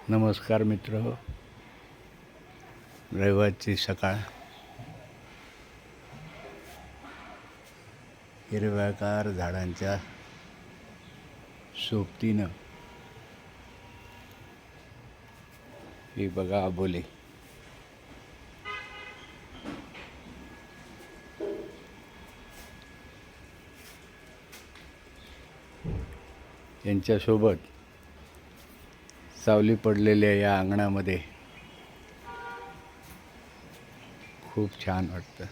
नमस्कार मित्र, रविवारची सकाळ हिरव्यागार झाडांच्या सोबतीनं ही बघा अबोली. यांच्यासोबत सावली पडलेल्या या अंगणामध्ये खूप छान वाटतं.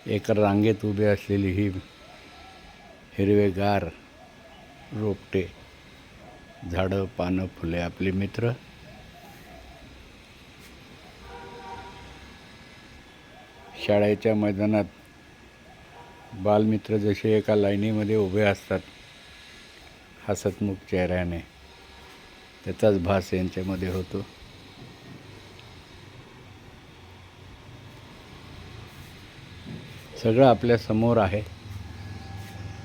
एका रांगेत उभे असलेली ही हिरवेगार रोपटे, झाडं, पानं, फुले आपले मित्र. शाळेच्या मैदानात बालमित्र जसे एका लाईनीमध्ये उभे असतात हसतमुख चेहऱ्याने, त्याचाच भास यांच्यामध्ये होतो. सगळं आपल्या समोर आहे,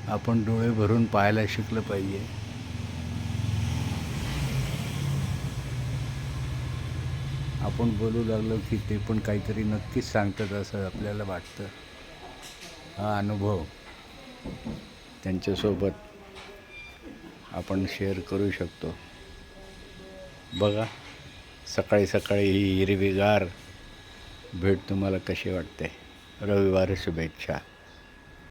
आपण डोळे भरून पाहायला शिकलं पाहिजे. आपण बोलू लागलो की ते पण काहीतरी नक्कीच सांगतात असं आपल्याला वाटतं. हा अनुभव त्यांच्यासोबत आपण शेअर करू शकतो. बघा, सकाळी सकाळी ही हिरवीगार भेट तुम्हाला कशी वाटते. रविवार शुभेच्छा.